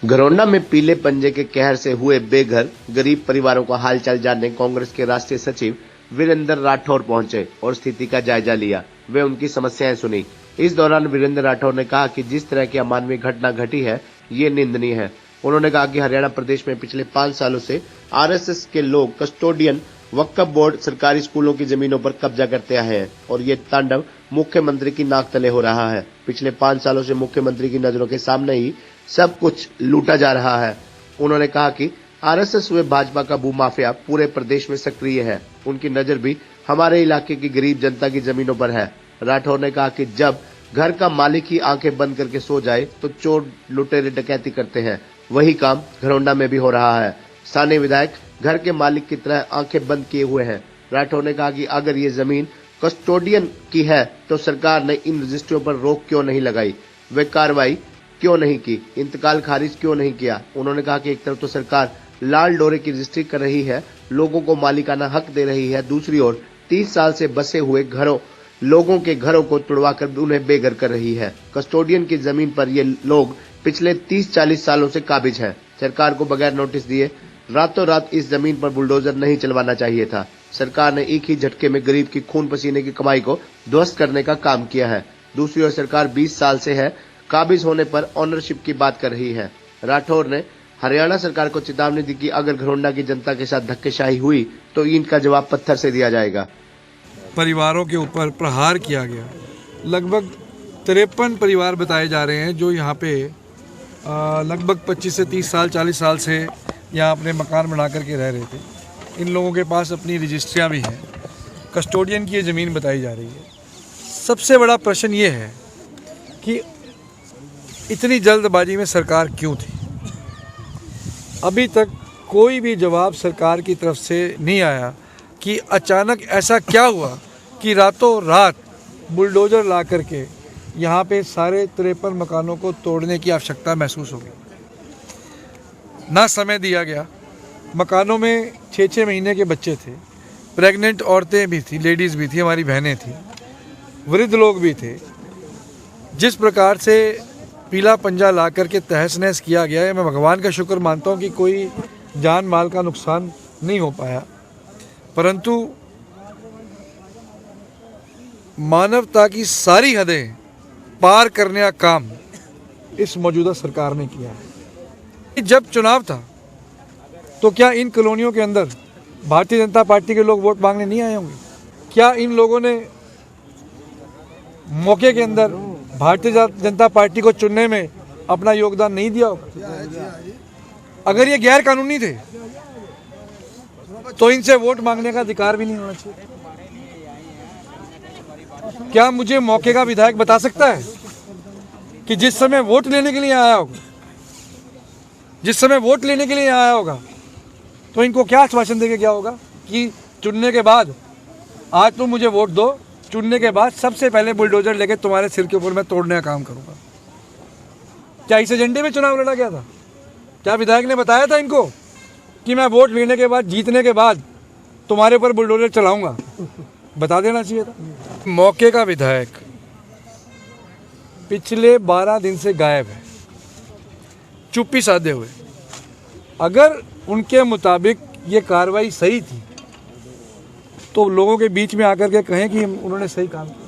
घरौंडा में पीले पंजे के कहर से हुए बेघर गरीब परिवारों का हालचाल जानने कांग्रेस के राष्ट्रीय सचिव वीरेंद्र राठौर पहुंचे और स्थिति का जायजा लिया। वे उनकी समस्याएं सुनी। इस दौरान वीरेंद्र राठौर ने कहा कि जिस तरह की अमानवीय घटना घटी है ये निंदनीय है। उन्होंने कहा कि हरियाणा प्रदेश में पिछले 5 सालों से आरएसएस के लोग कस्टोडियन, वक्फ बोर्ड, सरकारी स्कूलों की जमीनों पर कब्जा करते आए हैं और ये तांडव मुख्यमंत्री की नाक तले हो रहा है। पिछले 5 सालों से मुख्यमंत्री की नजरों के सामने ही सब कुछ लूटा जा रहा है। उन्होंने कहा कि आरएसएस व भाजपा का भूमाफिया पूरे प्रदेश में सक्रिय है। उनकी नजर भी हमारे इलाके की गरीब जनता की जमीनों पर है। राठौर ने कहा कि जब घर का मालिक ही आंखें बंद करके सो जाए तो चोर लुटेरे डकैती करते हैं। वही काम घरौंडा में भी हो रहा है। स्थानीय विधायक घर के मालिक की तरह आंखें बंद किए हुए हैं। राठौर ने कहा कि अगर ये जमीन कस्टोडियन की है तो सरकार ने इन रजिस्ट्रियों पर रोक क्यों नहीं लगाई, वे कार्रवाई क्यों नहीं की, इंतकाल खारिज क्यों नहीं किया। उन्होंने कहा कि एक तरफ तो सरकार लाल डोरे की रजिस्ट्री कर रही है, लोगों को मालिकाना हक दे रही है, दूसरी ओर 30 साल से बसे हुए लोगों के घरों को तुड़वाकर उन्हें बेघर कर रही है। कस्टोडियन की जमीन पर ये लोग पिछले 30-40 सालों से काबिज हैं। सरकार को बगैर नोटिस दिए रातों रात इस जमीन पर बुलडोजर नहीं चलवाना चाहिए था। सरकार ने एक ही झटके में गरीब की खून पसीने की कमाई को ध्वस्त करने का काम किया है। दूसरी ओर सरकार 20 साल से है काबिज होने पर ऑनरशिप की बात कर रही है। राठौर ने हरियाणा सरकार को चेतावनी दी कि अगर घरौंडा की जनता के साथ धक्केशाही हुई तो इनका जवाब पत्थर से दिया जाएगा। परिवारों के ऊपर प्रहार किया गया। लगभग 53 परिवार बताए जा रहे हैं जो यहाँ पे लगभग 25 से 30 साल 40 साल से यहाँ अपने मकान बना करके रह रहे थे। इन लोगों के पास अपनी रजिस्ट्रियाँ भी हैं। कस्टोडियन की ये ज़मीन बताई जा रही है। सबसे बड़ा प्रश्न ये है कि इतनी जल्दबाजी में सरकार क्यों थी। अभी तक कोई भी जवाब सरकार की तरफ से नहीं आया कि अचानक ऐसा क्या हुआ कि रातों रात बुलडोजर ला करके यहाँ पे सारे 53 मकानों को तोड़ने की आवश्यकता महसूस होगी। ना समय दिया गया। मकानों में 6-6 महीने के बच्चे थे, प्रेग्नेंट औरतें भी थी, लेडीज़ भी थी, हमारी बहनें थी, वृद्ध लोग भी थे। जिस प्रकार से पीला पंजा ला करके तहस नहस किया गया है, मैं भगवान का शुक्र मानता हूँ कि कोई जान माल का नुकसान नहीं हो पाया, परंतु मानवता की सारी हदें पार करने का काम इस मौजूदा सरकार ने किया है। जब चुनाव था तो क्या इन कॉलोनियों के अंदर भारतीय जनता पार्टी के लोग वोट मांगने नहीं आए होंगे? क्या इन लोगों ने मौके के अंदर भारतीय जनता पार्टी को चुनने में अपना योगदान नहीं दिया होगा? अगर ये गैर कानूनी थे तो इनसे वोट मांगने का अधिकार भी नहीं होना चाहिए। क्या मुझे मौके का विधायक बता सकता है कि जिस समय वोट लेने के लिए आया होगा, तो इनको क्या आश्वासन देके क्या होगा कि चुनने के बाद आज तुम मुझे वोट दो, चुनने के बाद सबसे पहले बुलडोजर लेके तुम्हारे सिर के ऊपर मैं तोड़ने का काम करूंगा। क्या इस एजेंडे में चुनाव लड़ा गया था? क्या विधायक ने बताया था इनको कि मैं वोट लेने के बाद, जीतने के बाद तुम्हारे ऊपर बुलडोजर चलाऊंगा? बता देना चाहिए था। मौके का विधायक पिछले 12 दिन से गायब है, चुप्पी साधे हुए। अगर उनके मुताबिक ये कार्रवाई सही थी तो लोगों के बीच में आकर के कहें कि उन्होंने सही काम किया।